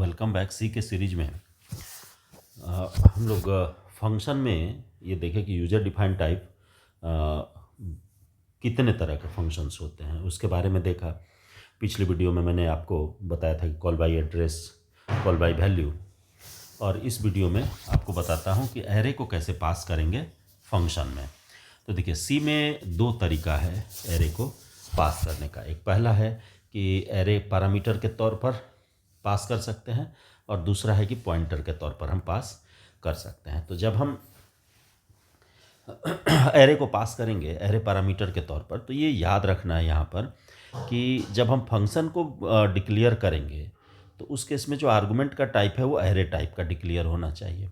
Welcome back. सी के series में हम लोग फंक्शन में ये देखें कि यूजर डिफाइंड टाइप कितने तरह के फंक्शंस होते हैं उसके बारे में देखा। पिछली वीडियो में मैंने आपको बताया था कि call by address, call by value, और इस वीडियो में आपको बताता हूँ कि एरे को कैसे पास करेंगे फंक्शन में। तो देखिए, सी में दो तरीका है एरे को पास करने का। एक पहला है कि एरे पैरामीटर के तौर पर पास कर सकते हैं, और दूसरा है कि पॉइंटर के तौर पर हम पास कर सकते हैं। तो जब हम एरे को पास करेंगे एरे पैरामीटर के तौर पर, तो ये याद रखना है यहाँ पर कि जब हम फंक्शन को डिक्लेयर करेंगे तो उस केस में जो आर्गुमेंट का टाइप है वो एरे टाइप का डिक्लेयर होना चाहिए।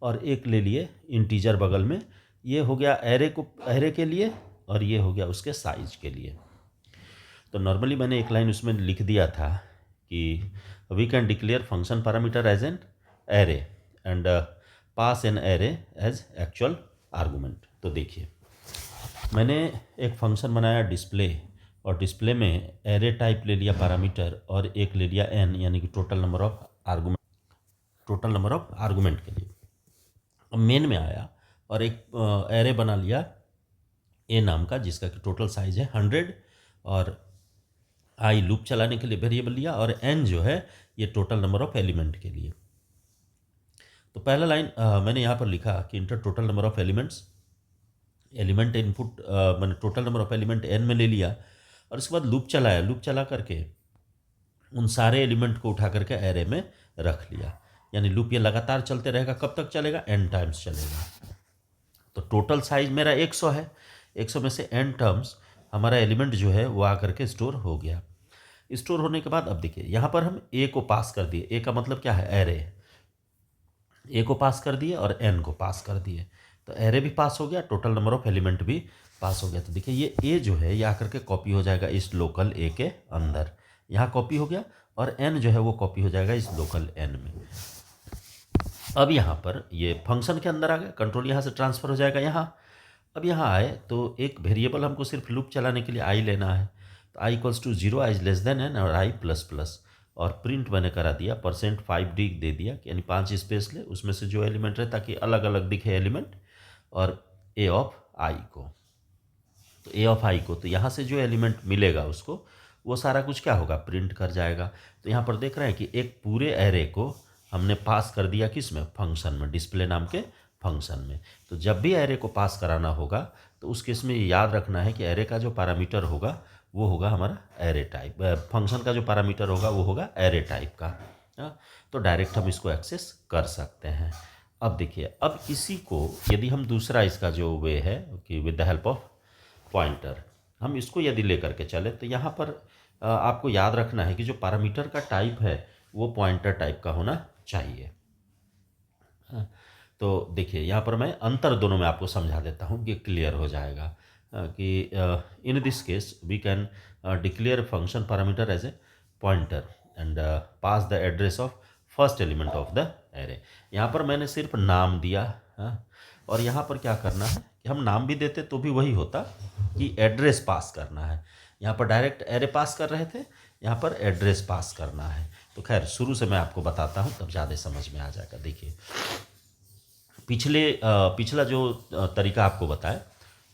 और एक ले लिए इंटीजर बगल में, ये हो गया एरे के लिए, और ये हो गया उसके साइज के लिए। तो नॉर्मली मैंने एक लाइन उसमें लिख दिया था कि we can declare function parameter as an array and pass an array as actual argument. तो देखिए, मैंने एक फंक्शन बनाया डिस्प्ले, और डिस्प्ले में एरे टाइप ले लिया पैरामीटर और एक ले लिया एन, यानी कि टोटल नंबर ऑफ आर्गुमेंट के लिए। अब मेन में आया और एक एरे बना लिया ए नाम का, जिसका कि टोटल साइज है 100, और आई लूप चलाने के लिए वेरिएबल लिया, और एन जो है ये टोटल नंबर ऑफ एलिमेंट के लिए। तो पहला लाइन मैंने यहाँ पर लिखा कि enter total number of element input, मैंने total number of element n में ले लिया, और उसके बाद लूप चलाया। लूप चला करके उन सारे एलिमेंट को उठा करके एरे में रख लिया। यानी लूप ये लगातार चलते रहेगा। कब तक चलेगा? एन टाइम्स चलेगा। तो टोटल साइज मेरा 100 है। 100 में से एन टर्म्स हमारा एलिमेंट जो है वो आकर के स्टोर हो गया। स्टोर होने के बाद अब देखिए, यहाँ पर हम ए को पास कर दिए। ए का मतलब क्या है? एरे। ए को पास कर दिए और एन को पास कर दिए, तो एरे भी पास हो गया, टोटल नंबर ऑफ एलिमेंट भी पास हो गया। तो देखिए, ये ए जो है ये आकर के कॉपी हो जाएगा इस लोकल ए के अंदर, यहाँ कॉपी हो गया, और एन जो है वो कॉपी हो जाएगा इस लोकल एन में। अब यहाँ पर ये फंक्शन के अंदर आ गया, कंट्रोल यहाँ से ट्रांसफर हो जाएगा यहाँ। अब यहाँ आए तो एक वेरिएबल हमको सिर्फ लूप चलाने के लिए आई लेना है। तो i equals to 0, i less than n, और आई प्लस प्लस, और प्रिंट मैंने करा दिया %5d दे दिया, यानी 5 स्पेस ले, उसमें से जो एलिमेंट रहे ताकि अलग अलग दिखे एलिमेंट, और ए ऑफ आई को। तो ए ऑफ आई को, तो यहाँ से जो एलिमेंट मिलेगा उसको वो सारा कुछ क्या होगा? प्रिंट कर जाएगा। तो यहाँ पर देख रहे हैं कि एक पूरे एरे को हमने पास कर दिया किस में? फंक्शन में, डिस्प्ले नाम के फंक्शन में। तो जब भी एरे को पास कराना होगा तो उस केस में याद रखना है कि एरे का जो पैरामीटर होगा वो होगा हमारा एरे टाइप, फंक्शन का जो पैरामीटर होगा वो होगा एरे टाइप का। तो डायरेक्ट हम इसको एक्सेस कर सकते हैं। अब देखिए, अब इसी को यदि हम दूसरा इसका जो वे है कि with the help of pointer हम इसको यदि लेकर के चले, तो यहाँ पर आपको याद रखना है कि जो पैरामीटर का टाइप है वो पॉइंटर टाइप का होना चाहिए। तो देखिए, यहाँ पर मैं अंतर दोनों में आपको समझा देता हूँ कि क्लियर हो जाएगा कि in this case we can declare function parameter as a pointer and pass the address of first element of the array. यहाँ पर मैंने सिर्फ नाम दिया, और यहाँ पर क्या करना है कि हम नाम भी देते तो भी वही होता कि एड्रेस पास करना है। यहाँ पर डायरेक्ट एरे पास कर रहे थे, यहाँ पर एड्रेस पास करना है। तो खैर, शुरू से मैं आपको बताता हूँ तब ज़्यादा समझ में आ जाएगा। देखिए, पिछला जो तरीका आपको बताया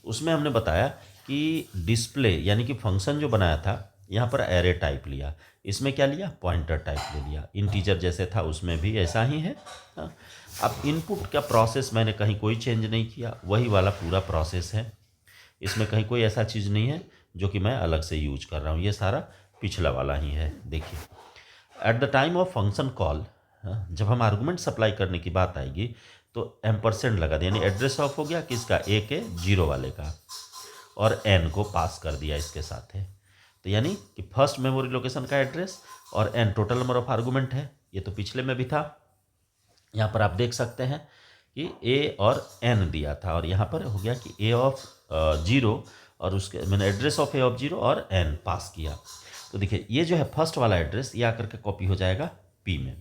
उसमें हमने बताया कि डिस्प्ले यानी कि फंक्शन जो बनाया था, यहाँ पर एरे टाइप लिया, इसमें क्या लिया? पॉइंटर टाइप ले लिया। इंटीजर जैसे था उसमें भी ऐसा ही है। अब इनपुट का प्रोसेस मैंने कहीं कोई चेंज नहीं किया, वही वाला पूरा प्रोसेस है। इसमें कहीं कोई ऐसा चीज़ नहीं है जो कि मैं अलग से यूज कर रहा हूँ, ये सारा पिछला वाला ही है। देखिए, at the time of function call, जब हम आर्गुमेंट सप्लाई करने की बात आएगी तो एम्परसेंड लगा दिया, यानी एड्रेस ऑफ हो गया किसका? ए के 0 वाले का, और एन को पास कर दिया इसके साथ है। तो यानी कि फर्स्ट मेमोरी लोकेशन का एड्रेस और an total number of argument है। ये तो पिछले में भी था। यहाँ पर आप देख सकते हैं कि ए और एन दिया था, और यहाँ पर हो गया कि ए ऑफ 0, और उसके मैंने एड्रेस ऑफ ए ऑफ 0 और एन पास किया। तो देखिए, ये जो है फर्स्ट वाला एड्रेस ये आकर के कॉपी हो जाएगा पी में।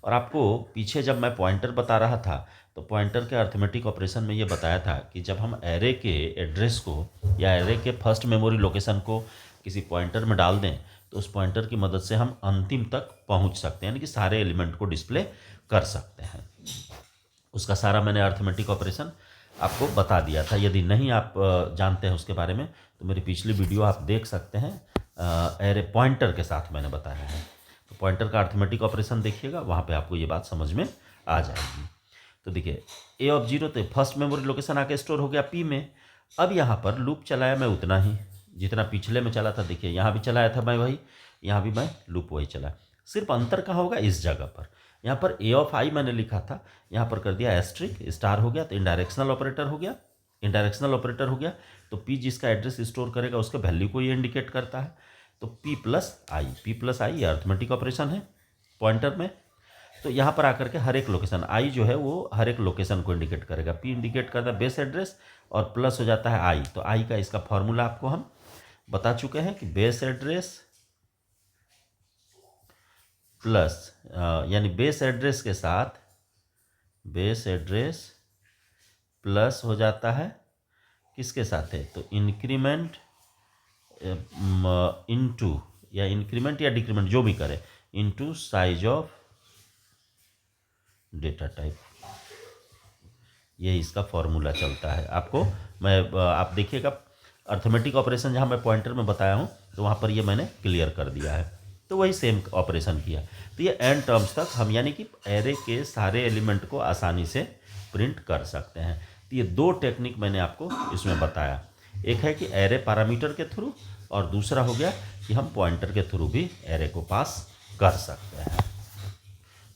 और आपको पीछे जब मैं पॉइंटर बता रहा था तो पॉइंटर के अर्थमेटिक ऑपरेशन में ये बताया था कि जब हम एरे के एड्रेस को या एरे के फर्स्ट मेमोरी लोकेशन को किसी पॉइंटर में डाल दें तो उस पॉइंटर की मदद से हम अंतिम तक पहुंच सकते हैं, यानी कि सारे एलिमेंट को डिस्प्ले कर सकते हैं। उसका सारा मैंने अर्थमेटिक ऑपरेशन आपको बता दिया था। यदि नहीं आप जानते हैं उसके बारे में तो मेरी पिछली वीडियो आप देख सकते हैं, एरे पॉइंटर के साथ मैंने बताया है। तो पॉइंटर का अर्थमेटिक ऑपरेशन देखिएगा, वहाँ पे आपको ये बात समझ में आ जाएगी। तो देखिए ए ऑफ 0 तो फर्स्ट मेमोरी लोकेशन आके स्टोर हो गया पी में। अब यहाँ पर लूप चलाया मैं उतना ही जितना पिछले में चला था। देखिए यहाँ भी चलाया था मैं वही, यहाँ भी मैं लूप वही चला। सिर्फ अंतर कहाँ होगा, इस जगह पर। यहाँ पर ए ऑफ आई मैंने लिखा था, यहाँ पर कर दिया एस्ट्रिक, स्टार हो गया, तो इनडायरेक्शनल ऑपरेटर हो गया। इनडायरेक्शनल ऑपरेटर हो गया तो पी जिसका एड्रेस स्टोर करेगा उसके वैल्यू को ये इंडिकेट करता है। तो पी प्लस आई ये अर्थमेटिक ऑपरेशन है पॉइंटर में। तो यहाँ पर आकर के हर एक लोकेशन आई जो है वो हर एक लोकेशन को इंडिकेट करेगा। पी इंडिकेट करता है बेस एड्रेस और प्लस हो जाता है आई। तो आई का इसका फॉर्मूला आपको हम बता चुके हैं कि बेस एड्रेस प्लस यानी बेस एड्रेस के साथ बेस एड्रेस प्लस हो जाता है किसके साथ है, तो इंक्रीमेंट इनटू या इंक्रीमेंट या डिक्रीमेंट जो भी करे into size of data type. ये इसका फॉर्मूला चलता है। आपको मैं आप देखिएगा अर्थमेटिक ऑपरेशन जहाँ मैं पॉइंटर में बताया हूँ तो वहाँ पर ये मैंने क्लियर कर दिया है। तो वही सेम ऑपरेशन किया। तो ये एन टर्म्स तक हम यानी कि एरे के सारे एलिमेंट को आसानी से प्रिंट कर सकते हैं। तो ये दो टेक्निक मैंने आपको इसमें बताया। एक है कि एरे पैरामीटर के थ्रू और दूसरा हो गया कि हम पॉइंटर के थ्रू भी एरे को पास कर सकते हैं।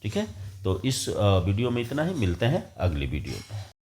ठीक है, तो इस वीडियो में इतना ही, मिलते हैं अगली वीडियो में।